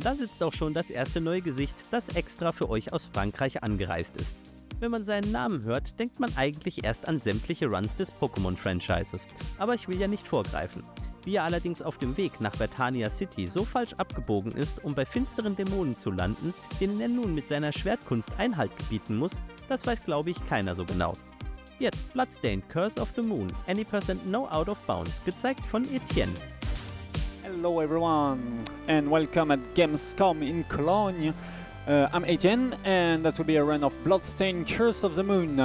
Da sitzt auch schon das erste neue Gesicht, das extra für euch aus Frankreich angereist ist. Wenn man seinen Namen hört, denkt man eigentlich erst an sämtliche Runs des Pokémon-Franchises. Aber ich will ja nicht vorgreifen. Wie er allerdings auf dem Weg nach Vertania City so falsch abgebogen ist, um bei finsteren Dämonen zu landen, denen er nun mit seiner Schwertkunst Einhalt gebieten muss, das weiß glaube ich keiner so genau. Jetzt Bloodstained, Curse of the Moon, Any Percent No Out of Bounds, gezeigt von Ætienne. Hello everyone and welcome at Gamescom in Cologne. I'm Ætienne and that will be a run of Bloodstained Curse of the Moon.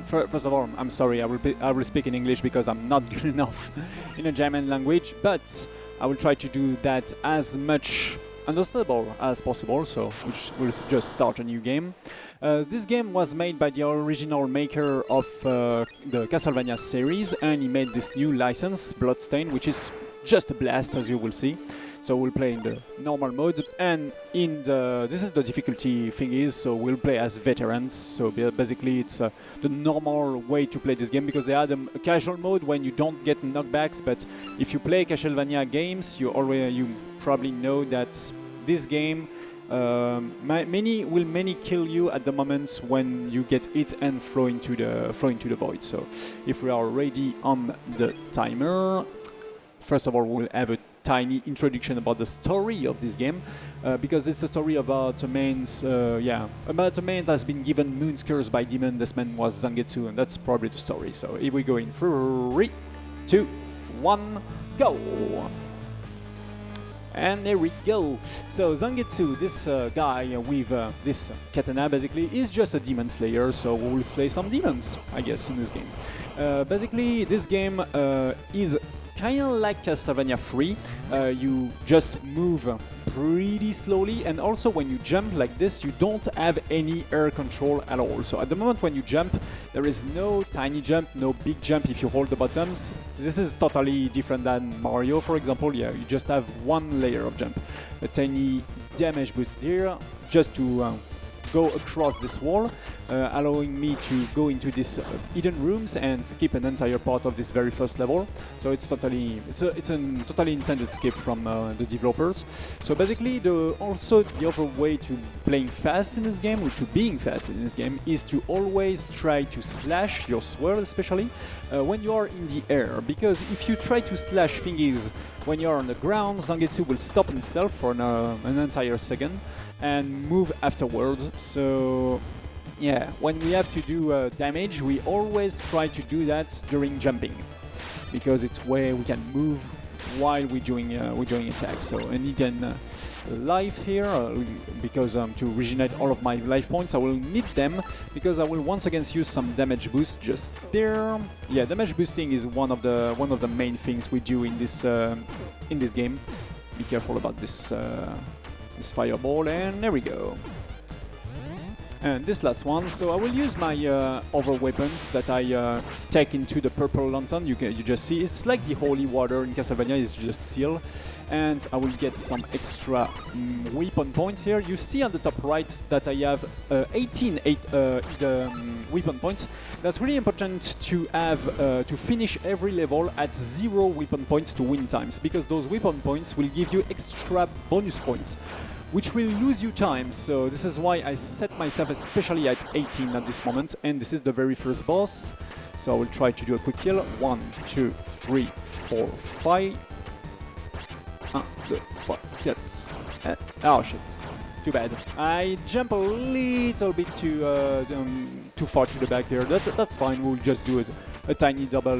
First of all, I'm sorry, I will speak in English because I'm not good enough in a German language, but I will try to do that as much understandable as possible, so we'll just start a new game. This game was made by the original maker of the Castelvania series, and he made this new license, Bloodstained, which is just a blast, as you will see. So we'll play in the normal mode, and this is the difficulty thing is, so we'll play as veterans. So basically it's the normal way to play this game, because they had a casual mode when you don't get knockbacks, but if you play Castelvania games, you probably know that this game many kill you at the moments when you get hit and flow into the void. So if we are ready on the timer, first of all we'll have a tiny introduction about the story of this game, because it's a story about a man that has been given moon's curse by demon. This man was Zangetsu, and that's probably the story. So here we go in 3, 2, 1, go! And there we go. So Zangetsu, this guy with this katana, basically is just a demon slayer, so we will slay some demons, I guess, in this game. Basically, this game is kind of like Castelvania 3. You just move pretty slowly, and also when you jump like this, you don't have any air control at all. So at the moment when you jump, there is no tiny jump, no big jump if you hold the buttons. This is totally different than Mario, for example. Yeah, you just have one layer of jump. A tiny damage boost here, just to go across this wall, allowing me to go into these hidden rooms and skip an entire part of this very first level. So it's a totally intended skip from the developers. So basically, also the other way to playing fast in this game, or to being fast in this game, is to always try to slash your sword, especially when you are in the air. Because if you try to slash thingies when you are on the ground, Zangetsu will stop himself for an entire second and move afterwards. So yeah, when we have to do damage, we always try to do that during jumping, because it's where we can move while we're doing attacks. So I need life here, because to regenerate all of my life points I will need them, because I will once again use some damage boost just there. Yeah, damage boosting is one of the main things we do in this game. Be careful about this fireball, and there we go. And this last one, so I will use my other weapons that I take into the purple lantern. You just see it's like the holy water in Castlevania, is just seal, and I will get some extra weapon points here. You see on the top right that I have 18 weapon points. That's really important to have to finish every level at 0 weapon points to win times, because those weapon points will give you extra bonus points, which will lose you time. So this is why I set myself especially at 18 at this moment, and this is the very first boss. So I will try to do a quick kill. 1, 2, 3, 4, 5. 1, 2, 3, 4. Oh shit. Too bad. I jump a little bit too far to the back here. That's fine. We'll just do it. A tiny double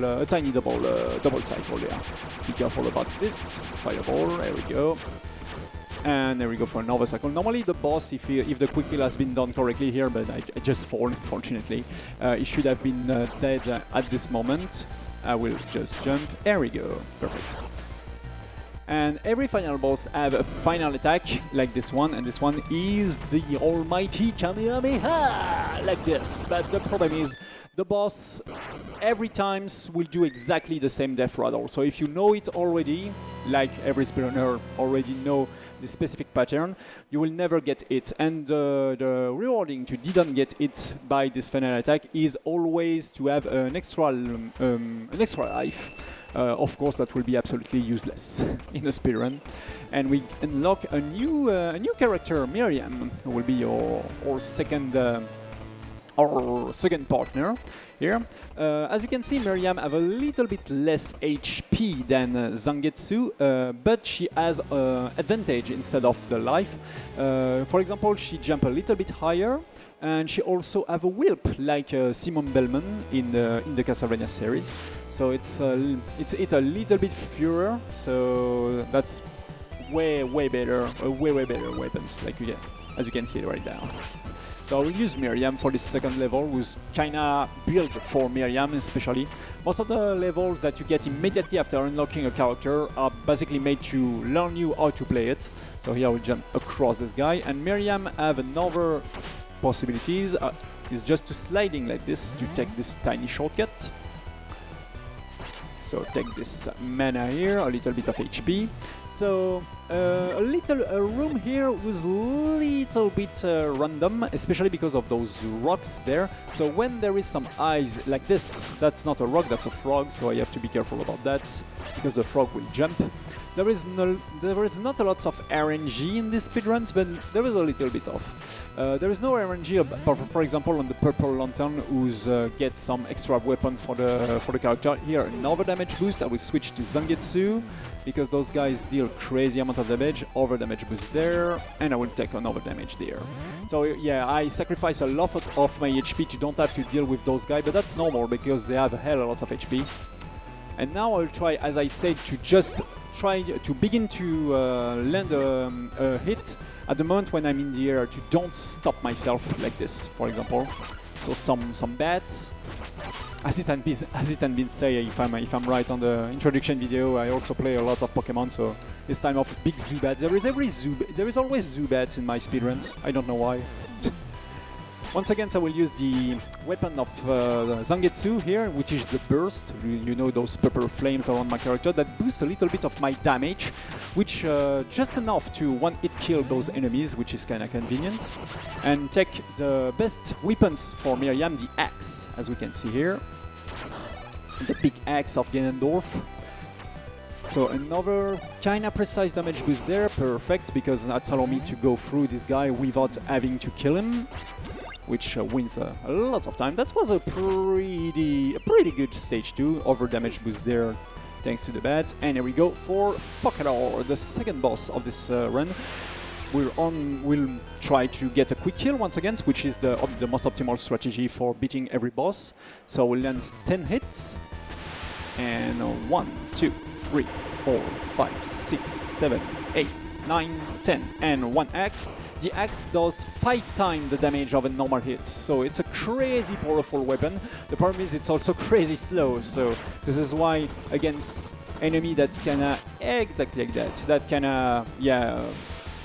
cycle. Yeah. Be careful about this fireball. There we go. And there we go for another cycle. Normally the boss, if the quick kill has been done correctly here, but I just fall, unfortunately. He should have been dead at this moment. I will just jump. There we go. Perfect. And every final boss have a final attack like this one, and this one is the almighty Kamehameha, like this. But the problem is, the boss every time will do exactly the same death rattle. So if you know it already, like every speedrunner already know this specific pattern, you will never get it. And the rewarding to didn't get it by this final attack is always to have an extra life. of course that will be absolutely useless in a speedrun. And we unlock a new character, Miriam, who will be our second partner here. As you can see, Miriam have a little bit less HP than Zangetsu, but she has advantage instead of the life. For example, she jump a little bit higher, and she also have a whip like Simon Bellman in the Castelvania series. So it's a little bit fewer. So that's way better, way better weapons, like as you can see right now. So I will use Miriam for this second level, who's kinda built for Miriam especially. Most of the levels that you get immediately after unlocking a character are basically made to learn you how to play it. So here I will jump across this guy, and Miriam have another possibilities. Is just to sliding like this to take this tiny shortcut. So take this mana here, a little bit of HP. So a little room here was little bit random, especially because of those rocks there. So when there is some eyes like this, that's not a rock, that's a frog. So I have to be careful about that because the frog will jump. There is not a lot of RNG in these speedruns, but there is a little bit of. There is no RNG, for example, on the purple lantern, who's gets some extra weapon for the character. Here, another damage boost. I will switch to Zangetsu because those guys deal crazy amount of damage. Over damage boost there, and I will take another damage there. So yeah, I sacrifice a lot of my HP to don't have to deal with those guys, but that's normal because they have a hell of lots of HP. And now I'll try, as I said, to just try to begin to land a hit at the moment when I'm in the air, to don't stop myself like this, for example. So some bats. As it has been said, if I'm right on the introduction video, I also play a lot of Pokemon, so this time of big Zubats. There is always Zubats in my speedruns. I don't know why. Once again, I will use the weapon of Zangetsu here, which is the burst. You know, those purple flames around my character that boost a little bit of my damage, which just enough to one-hit kill those enemies, which is kind of convenient. And take the best weapons for Miriam, the axe, as we can see here. The big axe of Ganondorf. So another kinda precise damage boost there, perfect, because that's allowing me to go through this guy without having to kill him, which wins a lot of time. That was a pretty good stage 2. Over damage boost there, thanks to the bat. And here we go for Pokador, the second boss of this run. We'll try to get a quick kill once again, which is the most optimal strategy for beating every boss. So we'll land 10 hits. And 1, 2, 3, 4, 5, 6, 7, 8, 9, 10. And one axe. The axe does 5 times the damage of a normal hit, so it's a crazy powerful weapon. The problem is it's also crazy slow, so this is why against enemy that's kinda exactly like that kinda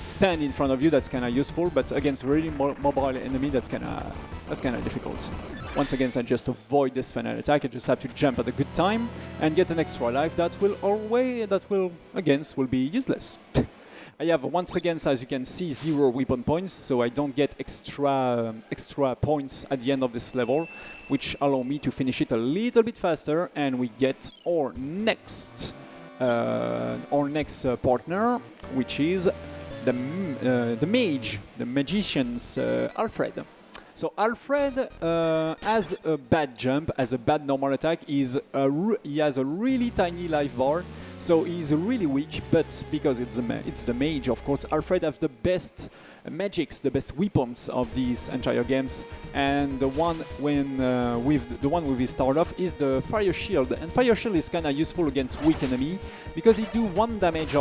stand in front of you, that's kinda useful, but against really mobile enemy, that's kinda difficult. Once again, I just avoid this final attack. I just have to jump at a good time and get an extra life that will be useless. I have, once again, as you can see, 0 weapon points, so I don't get extra points at the end of this level, which allow me to finish it a little bit faster, and we get our next partner, which is the mage, the magician's Alfred. So Alfred has a bad jump, has a bad normal attack. He has a really tiny life bar. So he's really weak, but because it's the mage, of course, Alfred has the best magics, the best weapons of these entire games, and the one with his start off is the fire shield. And fire shield is kind of useful against weak enemy because he do 1 damage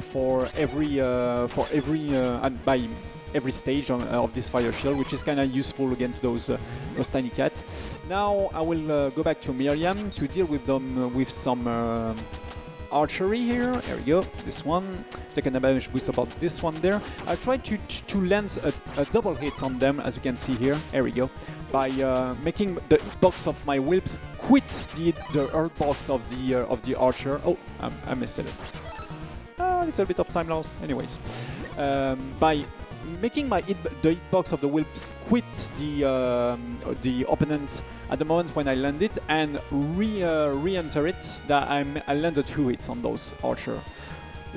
for every stage of this fire shield, which is kind of useful against those tiny cats. Now I will go back to Miriam to deal with them with some archery here. There we go. This one. Take a damage boost about this one there. I'll try to land a double hit on them, as you can see here. There we go. By making the hitbox of my whips quit the hitbox of the archer. Oh, I missed it. A little bit of time lost. Anyways, by making the hitbox of the whips quit the opponent's at the moment when I land it and re-enter it, that I landed 2 hits on those archer.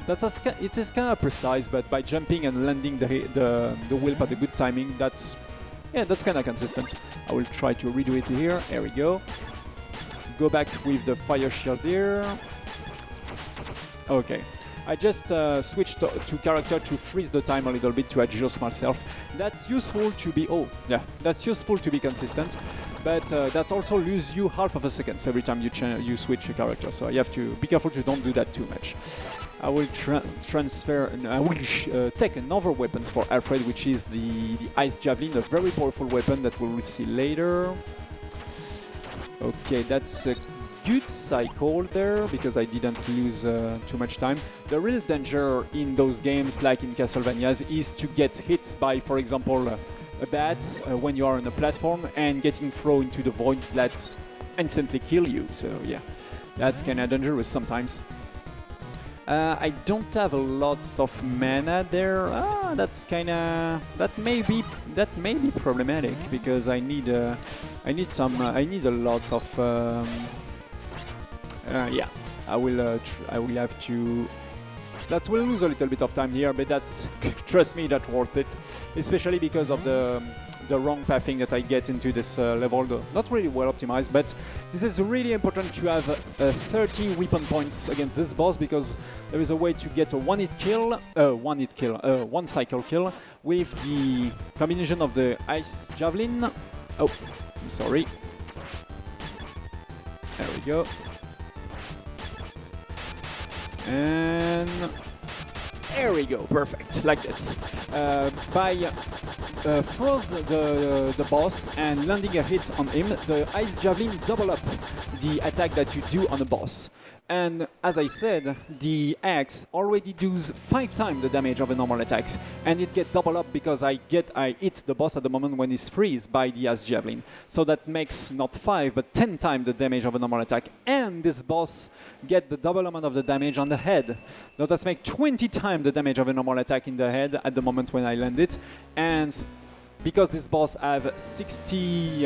It is kind of precise, but by jumping and landing the whip at a good timing, that's kind of consistent. I will try to redo it here. There we go. Go back with the fire shield here. Okay. I just switched to character to freeze the time a little bit to adjust myself. That's useful to be that's useful to be consistent, but that's also lose you half of a second every time you switch a character. So you have to be careful to don't do that too much. I will transfer. I will take another weapon for Alfred, which is the ice javelin, a very powerful weapon that we will see later. Okay, that's a good cycle there because I didn't lose too much time. The real danger in those games, like in Castlevania, is to get hit by, for example, a bat when you are on a platform and getting thrown into the void that instantly kill you. So yeah, that's kind of dangerous sometimes. I don't have a lot of mana there. That may be problematic because I need a lot of. Yeah, I will have to. That will lose a little bit of time here, but that's trust me, that's worth it, especially because of the wrong pathing that I get into this level. Not really well optimized, but this is really important to have 30 weapon points against this boss because there is a way to get a one cycle kill with the combination of the ice javelin. Oh, I'm sorry. There we go. And there we go, perfect, like this. By froze the boss and landing a hit on him, the ice javelin double up the attack that you do on the boss. And as I said, the axe already does 5 times the damage of a normal attack, and it gets double up because I hit the boss at the moment when he's freeze by the ice javelin. So that makes not 5 but 10 times the damage of a normal attack, and this boss get the double amount of the damage on the head. Now that makes 20 times the damage of a normal attack in the head at the moment when I land it, and because this boss have 60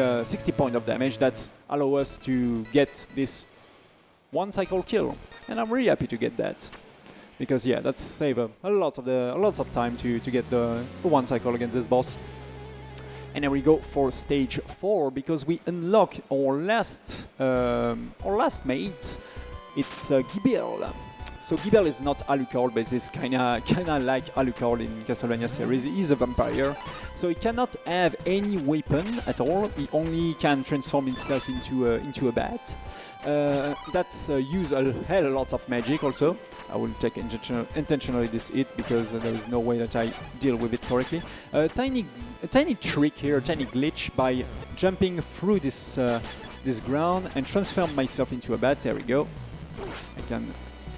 points of damage, that allow us to get this one cycle kill, and I'm really happy to get that because yeah, that's save a lots of time to get the one cycle against this boss. And then we go for stage 4 because we unlock our last mate. It's Gibel. So Gibel is not Alucard, but it's kinda like Alucard in Castlevania series. He's a vampire, so he cannot have any weapon at all. He only can transform himself into a bat. That's use a hell lots of magic also. I will take intentionally this hit because there is no way that I deal with it correctly. A tiny trick here, a tiny glitch by jumping through this ground and transform myself into a bat. There we go. I can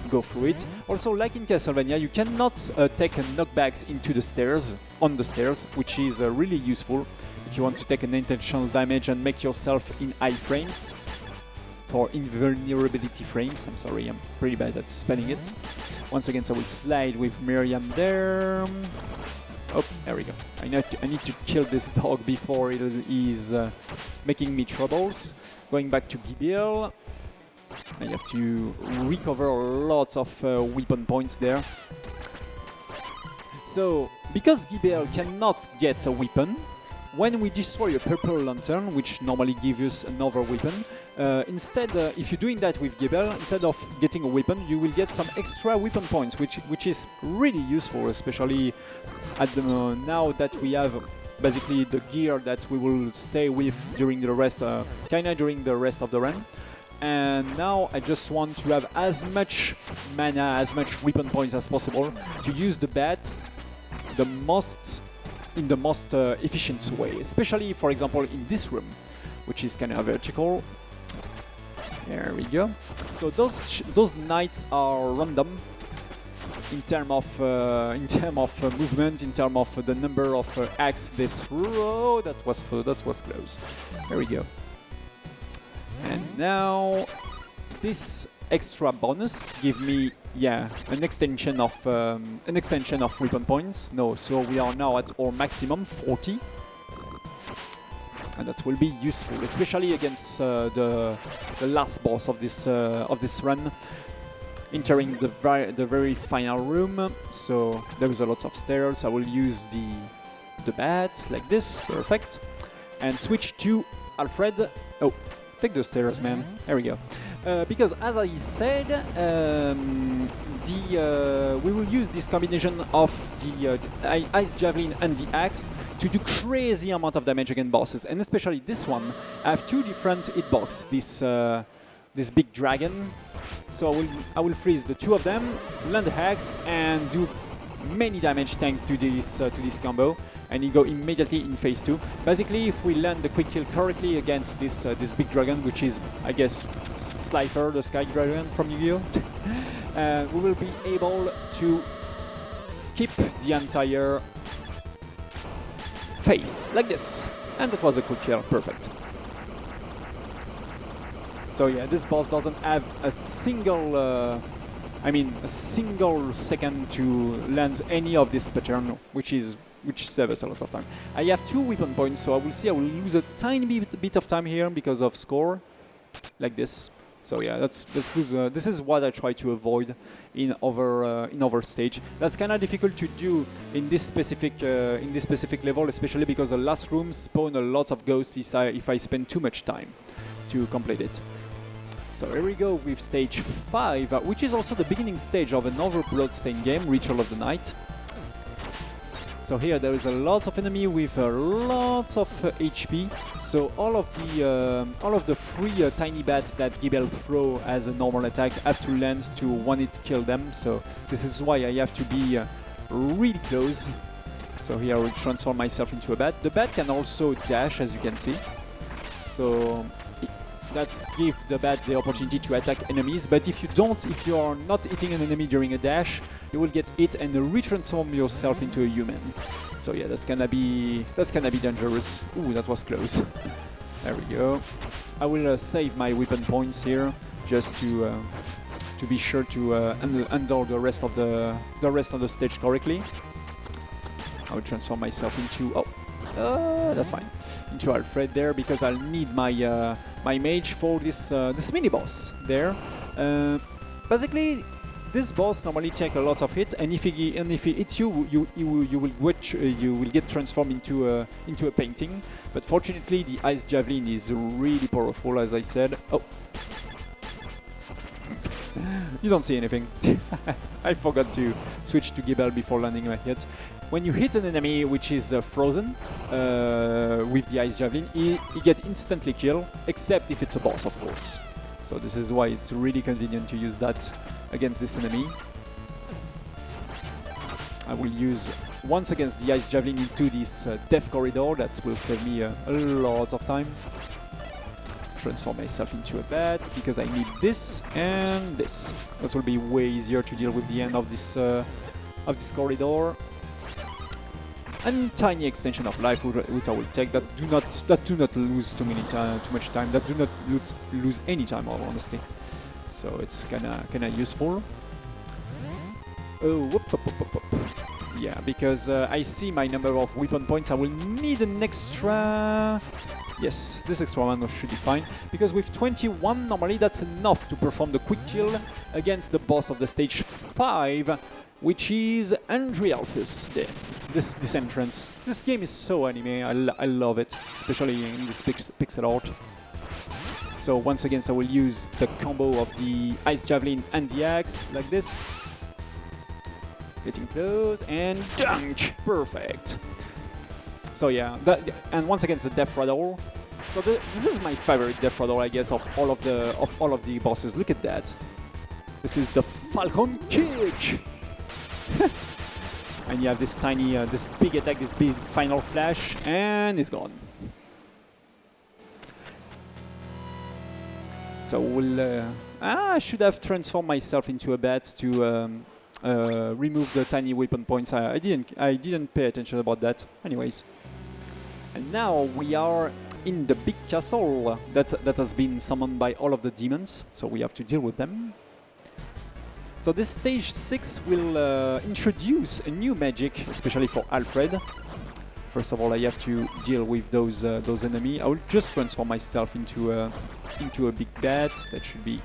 go through it. Also, like in Castlevania, you cannot take knockbacks into the stairs, on the stairs, which is really useful if you want to take an intentional damage and make yourself in high frames. For invulnerability frames. I'm sorry, I'm pretty bad at spelling it. Once again, so I will slide with Miriam there. Oh, there we go. I need to kill this dog before it is making me troubles. Going back to Gibel. I have to recover lots of weapon points there. So, because Gibel cannot get a weapon, when we destroy a purple lantern, which normally gives us another weapon, instead, if you're doing that with Gibel, instead of getting a weapon, you will get some extra weapon points, which is really useful, especially at the now that we have basically the gear that we will stay with during the rest, during the rest of the run. And now I just want to have as much mana, as much weapon points as possible to use the bats in the most efficient way, especially, for example, in this room, which is kind of vertical. There we go. So those knights are random in terms of movement, in terms of the number of axes they throw. That was close. There we go. And now this extra bonus give me an extension of weapon points. No, so we are now at our maximum 40. and that will be useful, especially against the last boss of this run, entering the very final room. So there is a lot of stairs. I will use the bats like this, perfect, and switch to Alfred. Oh, take the stairs, man. There we go. Because as I said, we will use this combination of the ice javelin and the axe to do crazy amount of damage against bosses, and especially this one. I have two different hitbox. This big dragon. So I will freeze the two of them, land the axe, and do many damage thanks to this combo. And you go immediately in phase 2. Basically, if we land the quick kill correctly against this big dragon, which is, I guess, Slifer, the sky dragon from Yu-Gi-Oh, we will be able to skip the entire phase, like this. And that was a quick kill, perfect. So yeah, this boss doesn't have a single, a single second to land any of this pattern, which saves us a lot of time. I have 2 weapon points, so I will see I will lose a tiny bit of time here because of score, like this. So yeah, let's lose. This is what I try to avoid in over stage. That's kind of difficult to do in this specific level, especially because the last room spawn a lot of ghosts if I spend too much time to complete it. So here we go with stage 5, which is also the beginning stage of another Bloodstained game, Ritual of the Night. So here there is a lot of enemy with lots of HP. So all of the 3 tiny bats that Gibel throw as a normal attack have to land to one-hit kill them. So this is why I have to be really close. So here I will transform myself into a bat. The bat can also dash, as you can see. So that's give the bat the opportunity to attack enemies. But if you are not hitting an enemy during a dash, you will get hit and retransform yourself into a human. So yeah, that's gonna be dangerous. Ooh, that was close. There we go. I will save my weapon points here just to be sure to handle the rest of the stage correctly. I will transform myself into that's fine, into Alfred there, because I'll need my my mage for this mini boss there. Basically, this boss normally takes a lot of hit, and if he hits you, you will get transformed into a painting. But fortunately, the ice javelin is really powerful, as I said. Oh, you don't see anything. I forgot to switch to Gibel before landing my hit. When you hit an enemy which is frozen with the ice javelin, he gets instantly killed, except if it's a boss, of course. So this is why it's really convenient to use that against this enemy. I will use once against the ice javelin into this death corridor. That will save me a lot of time. Transform myself into a bat because I need this and this. This will be way easier to deal with the end of this corridor. And tiny extension of life which I will take that do not lose too much time. That do not lose any time, honestly. So it's kinda useful. Oh, whoop. Yeah, because I see my number of weapon points. I will need an extra. Yes, this extra one should be fine, because with 21 normally that's enough to perform the quick kill against the boss of the stage 5, which is Andrialphus. This entrance. This game is so anime. I love it, especially in this pixel art. So once again, I will use the combo of the ice javelin and the axe like this. Getting close and dunk. Perfect. So yeah, and once again, the death rattle. So this is my favorite death rattle, I guess, of all of the bosses. Look at that. This is the Falcon Kick. And you have this tiny, this big attack, this big final flash, and it's gone. So I should have transformed myself into a bat to remove the tiny weapon points. I didn't pay attention about that. Anyways, and now we are in the big castle that has been summoned by all of the demons. So we have to deal with them. So this stage 6 will introduce a new magic, especially for Alfred. First of all, I have to deal with those enemies. I will just transform myself into a big bat. That should be,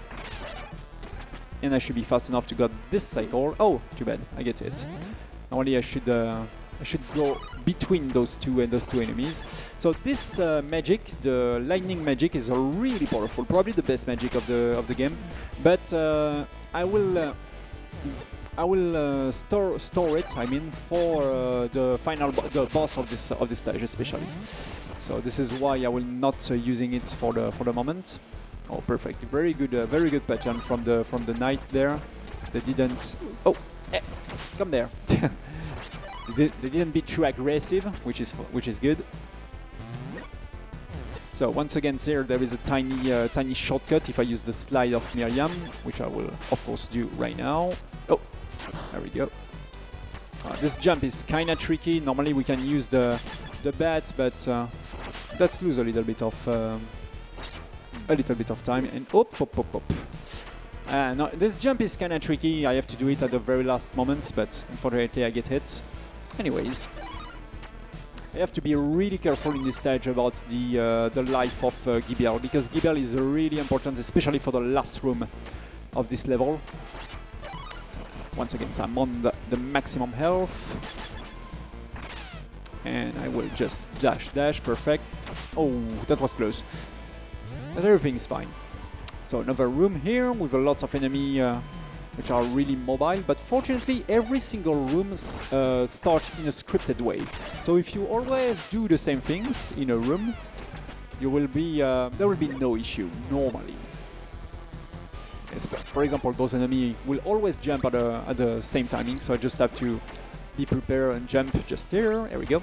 and I should be fast enough to get this cycle. Oh, too bad, I get it. Normally I should go between those two enemies. So this magic, the lightning magic, is really powerful. Probably the best magic of the game. But I will store it. I mean, for the boss of this stage especially. So this is why I will not using it for the moment. Oh, perfect! Very good pattern from the knight there. They didn't. Oh, come there. They didn't be too aggressive, which is good. So once again, there is a tiny shortcut if I use the slide of Miriam, which I will of course do right now. Oh, there we go. This jump is kinda tricky. Normally we can use the bat, but let's lose a little bit of time. And op. No, this jump is kinda tricky. I have to do it at the very last moment, but unfortunately I get hit. Anyways, I have to be really careful in this stage about the life of Gibiel, because Gibiel is really important, especially for the last room of this level. Once again, so I'm on the maximum health, and I will just dash, perfect. Oh, that was close. But everything's fine. So another room here with lots of enemy which are really mobile, but fortunately every single room starts in a scripted way. So if you always do the same things in a room, you will be there will be no issue normally. For example, those enemies will always jump at the same timing, so I just have to be prepared and jump just here. There we go,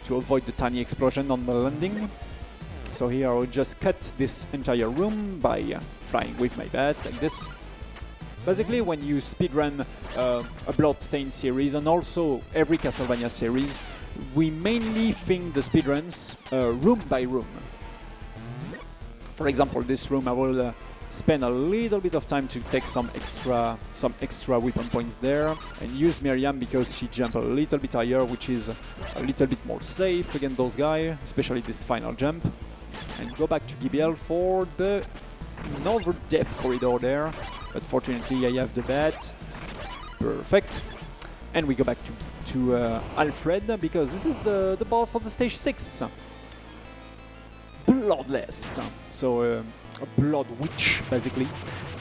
to avoid the tiny explosion on the landing. So here I will just cut this entire room by flying with my bat like this. Basically, when you speedrun a Bloodstained series and also every Castelvania series, we mainly think the speedruns room by room. For example, this room I will spend a little bit of time to take some extra weapon points there and use Miriam because she jumps a little bit higher, which is a little bit more safe against those guys, especially this final jump. And go back to Gibiel for the another death corridor there, but fortunately I have the bat. Perfect. And we go back to Alfred, because this is the boss of the stage 6. Bloodless. So a blood witch basically.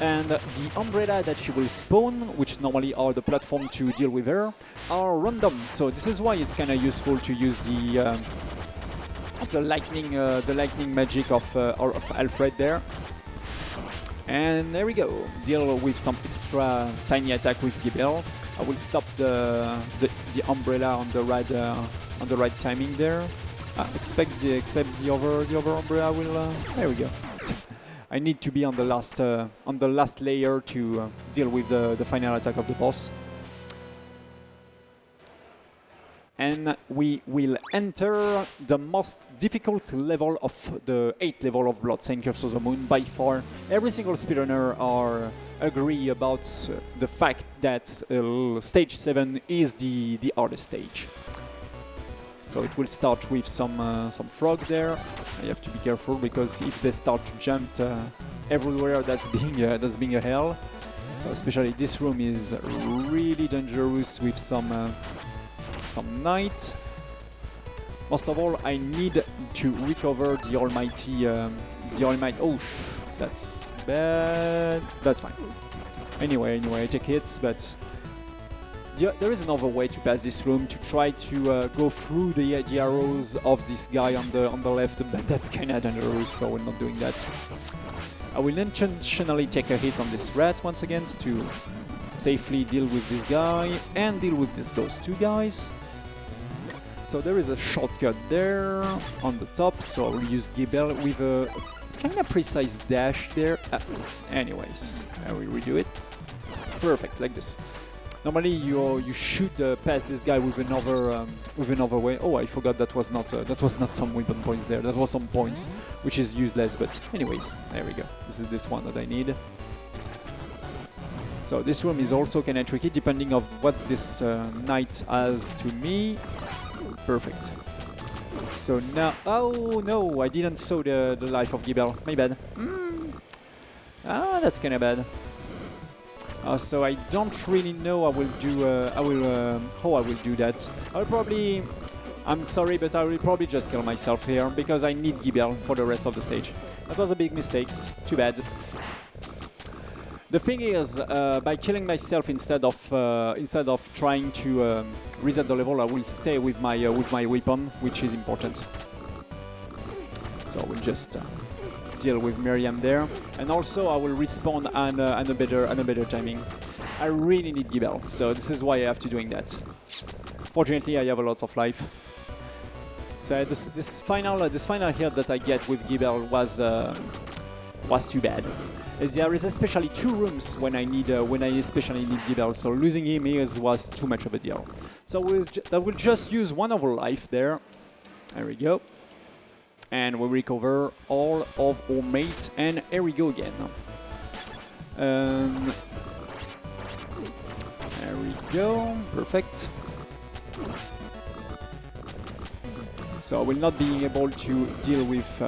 And the umbrella that she will spawn, which normally are the platform to deal with her, are random. So this is why it's kinda useful to use the lightning magic of Alfred there. And there we go. Deal with some extra tiny attack with Gibiel. I will stop the umbrella on the right timing there. Except the other umbrella will. There we go. I need to be on the last layer to deal with the final attack of the boss. And we will enter the most difficult level of the 8th level of Bloodstained Curse of the Moon by far. Every single speedrunner agree about the fact that stage 7 is the hardest stage. So it will start with some frog there. I have to be careful because if they start to jump everywhere, that's being a hell. So especially this room is really dangerous with some knights. Most of all, I need to recover the almighty. Oh, that's bad. That's fine. Anyway, I take hits, but there is another way to pass this room, to try to go through the arrows of this guy on the left, but that's kinda dangerous, so we're not doing that. I will intentionally take a hit on this rat once again to safely deal with this guy and deal with those two guys. So there is a shortcut there on the top, so I will use Gibiel with a kind of precise dash there. Anyways, I will redo it. Perfect, like this. Normally you should pass this guy with another way. Oh, I forgot that was not some weapon points there. That was some points, which is useless. But anyways, there we go. This is this one that I need. So this room is also kind of tricky depending on what this knight has to me. Perfect. So now, oh no, I didn't saw the life of Gibel. My bad. That's kind of bad. So I don't really know how I will do that. I'll probably, I'm sorry, but I will probably just kill myself here because I need Gibel for the rest of the stage. That was a big mistake. Too bad. The thing is, by killing myself instead of trying to reset the level, I will stay with my weapon, which is important. So I will just deal with Miriam there, and also I will respawn and a better timing. I really need Gibel, so this is why I have to doing that. Fortunately, I have a lot of life. So this final hit that I get with Gibel was too bad. There is especially 2 rooms when I especially need Gibel, so losing him was too much of a deal. So I will just use 1 over life there. There we go. And we recover all of our mates, and here we go again. There we go, perfect. So I will not be able to deal with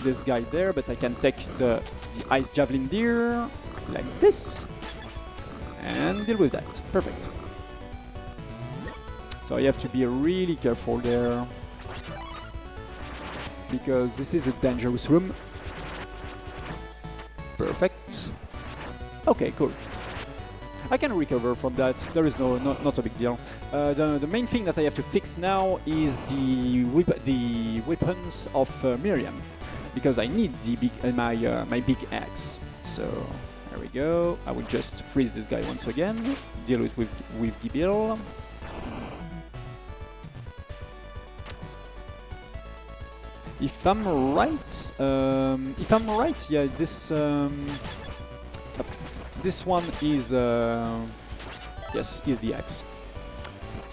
this guy there, but I can take the ice javelin there, like this, and deal with that. Perfect. So you have to be really careful there, because this is a dangerous room. Perfect. Okay, cool. I can recover from that. There is not a big deal. The main thing that I have to fix now is the weapons of Miriam, because I need my big axe. So there we go. I will just freeze this guy once again. Deal with Gibel. If I'm right, yeah, this one is yes, is the axe.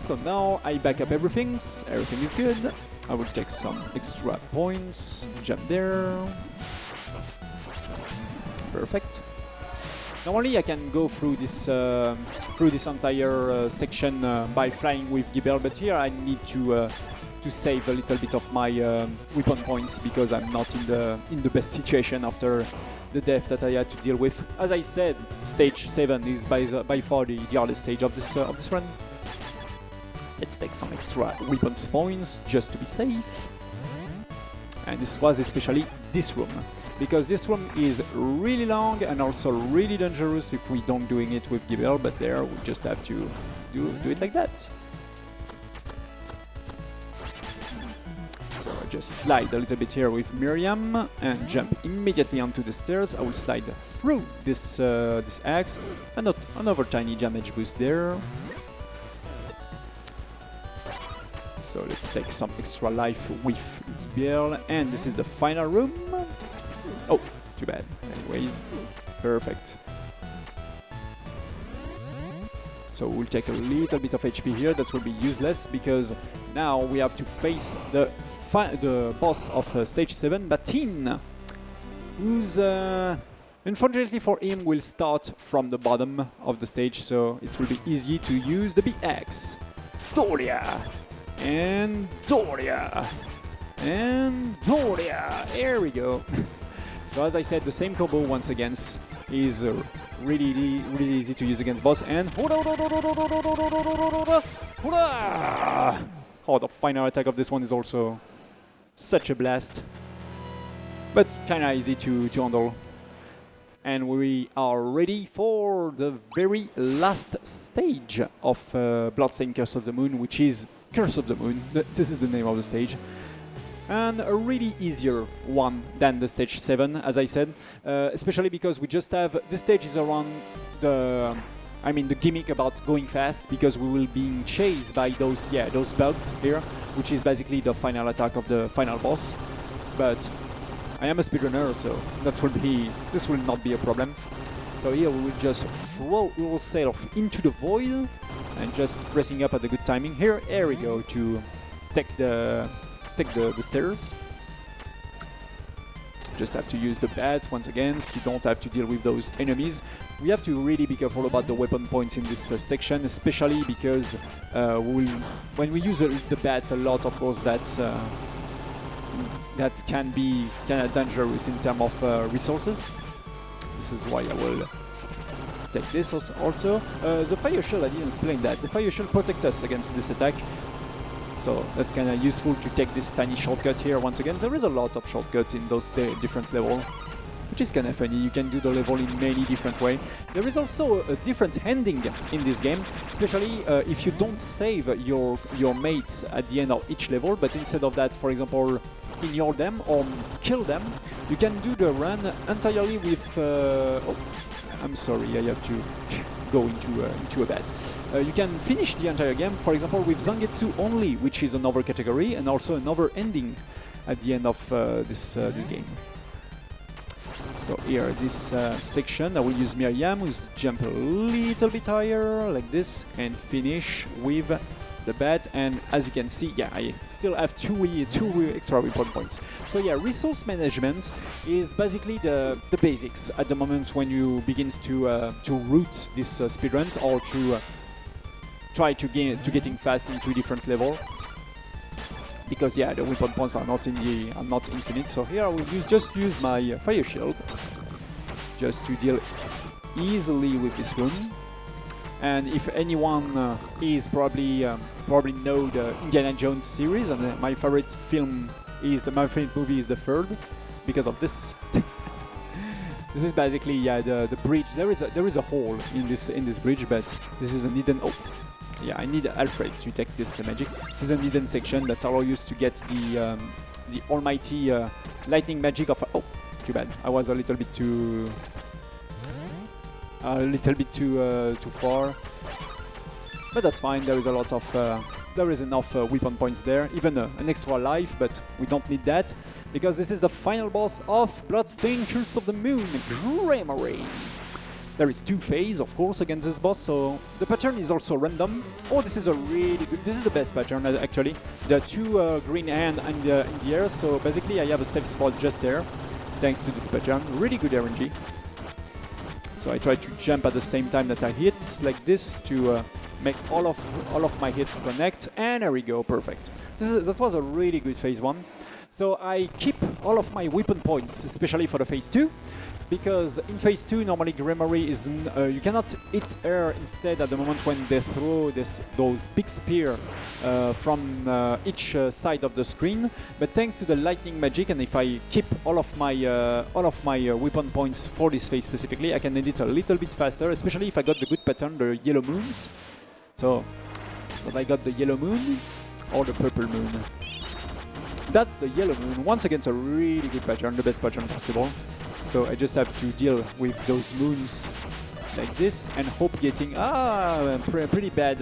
So now I back up everything. Everything is good. I will take some extra points. Jump there. Perfect. Normally I can go through this entire section by flying with Gibel, but here I need to save a little bit of my weapon points because I'm not in the best situation after the death that I had to deal with. As I said, stage 7 is by far the hardest stage of this run. Let's take some extra weapons points just to be safe. And this was especially this room, because this room is really long and also really dangerous if we don't doing it with Gibel, but there we just have to do it like that. So I just slide a little bit here with Miriam and jump immediately onto the stairs. I will slide through this axe, and another tiny damage boost there. So let's take some extra life with Gibel, and this is the final room. Oh, too bad. Anyways, perfect. So we'll take a little bit of HP here. That will be useless because now we have to face the boss of stage 7, Ætienne, who's unfortunately for him will start from the bottom of the stage, so it will be easy to use the big axe. Doria! And Doria! And Doria! Here we go. So as I said, the same combo once again is really easy to use against boss. And oh, the final attack of this one is also such a blast, but kind of easy to handle. And we are ready for the very last stage of Bloodstained Curse of the Moon, which is Curse of the Moon. This is the name of the stage. And a really easier one than the stage 7, as I said, especially because we just have, this stage is around the gimmick about going fast, because we will be chased by those bugs here, which is basically the final attack of the final boss. But I am a speedrunner, so this will not be a problem. So here we will just throw ourselves into the void and just pressing up at the good timing. Here we go to take the stairs. just have to use the bats once again. You don't have to deal with those enemies. We have to really be careful about the weapon points in this section, especially because when we use the bats a lot, of course, that can be kind of dangerous in terms of resources. This is why I will take this also. The fire shield, I didn't explain that. The fire shield protects us against this attack. So that's kind of useful to take this tiny shortcut here once again. There is a lot of shortcuts in those different levels, which is kind of funny. You can do the level in many different ways. There is also a different ending in this game, especially if you don't save your mates at the end of each level, but instead of that, for example, ignore them or kill them, you can do the run entirely with... oh, I'm sorry, I have to go into a bat. You can finish the entire game, for example, with Zangetsu only, which is another category, and also another ending at the end of this game. So here, this section, I will use Miriam, who's jump a little bit higher, like this, and finish with the bat. And as you can see, yeah, I still have two extra weapon points. So yeah, resource management is basically the basics at the moment when you begin to route this speedruns or to try to getting fast into different level. Because yeah, the weapon points are not infinite. So here I will just use my fire shield just to deal easily with this room. And if anyone is probably know the Indiana Jones series, and my favorite movie is the third, because of this. This is basically, yeah, the bridge. There is a hole in this bridge, but this is a hidden. Oh, yeah, I need Alfred to take this magic. This is a hidden section that's allow you to get the almighty lightning magic of. Oh, too bad. I was a little bit too far, but that's fine. There is a lot of there is enough weapon points there, even an extra life, but we don't need that because this is the final boss of Bloodstained Curse of the Moon, Gremory. There is 2 phases, of course, against this boss, so the pattern is also random. Oh, this is a really good. This is the best pattern actually. The 2 green hands in the air, so basically I have a safe spot just there, thanks to this pattern. Really good RNG. So I try to jump at the same time that I hit, like this, to make all of my hits connect, and there we go, perfect. That was a really good phase 1. So I keep all of my weapon points, especially for the phase 2, because in phase 2 normally Gremory is you cannot hit air instead at the moment when they throw those big spear from each side of the screen. But thanks to the lightning magic, and if I keep all of my weapon points for this phase specifically, I can edit a little bit faster, especially if I got the good pattern, the yellow moons. So, if I got the yellow moon or the purple moon. That's the yellow moon. Once again, it's a really good pattern, the best pattern possible. So I just have to deal with those moons like this and hope getting pretty bad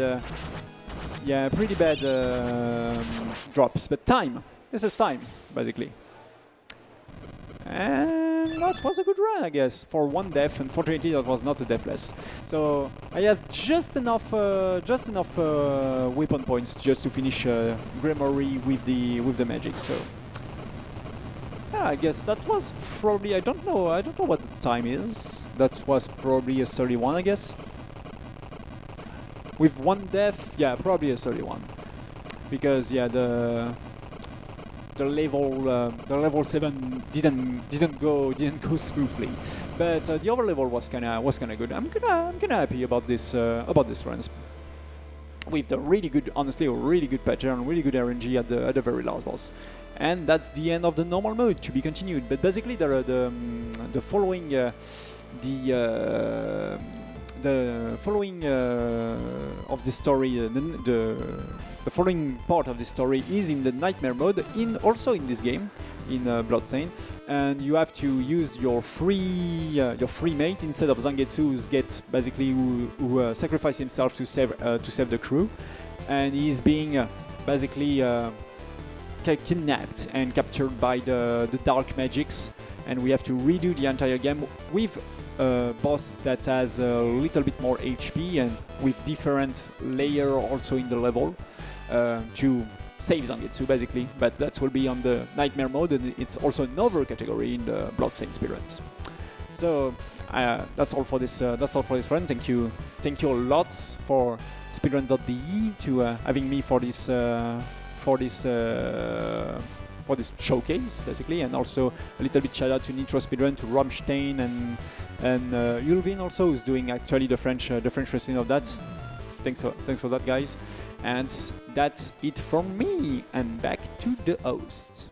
drops. But time. This is time, basically. And that was a good run, I guess, for 1 death. Unfortunately, that was not a deathless. So I had just enough weapon points just to finish Gremory with the magic. So yeah, I guess that was probably, I don't know what the time is. That was probably a 31, I guess. With 1 death, yeah, probably a 31, because yeah, the level 7 didn't go smoothly, but the other level was kinda good. I'm kinda happy about this run, with the really good, honestly, a really good pattern, really good RNG at the very last boss. And that's the end of the normal mode, to be continued. But basically, there are the following of the story, the following part of the story is in the nightmare mode, also in this game, in Bloodstained, and you have to use your free mate instead of Zangetsu, who sacrificed himself to save the crew, and he's being basically kidnapped and captured by the dark magics, and we have to redo the entire game with a boss that has a little bit more HP and with different layer also in the level, to saves on it too, basically, but that will be on the nightmare mode, and it's also another category in the Bloodstained speedruns. So that's all for this. That's all for this run. Thank you a lot for SpeedrunsDE to having me for this showcase, basically, and also a little bit shout out to Nitro Speedrun, to Romstein and Ulvin also, who's doing actually the French version of that. Thanks for that, guys. And that's it from me. And back to the host.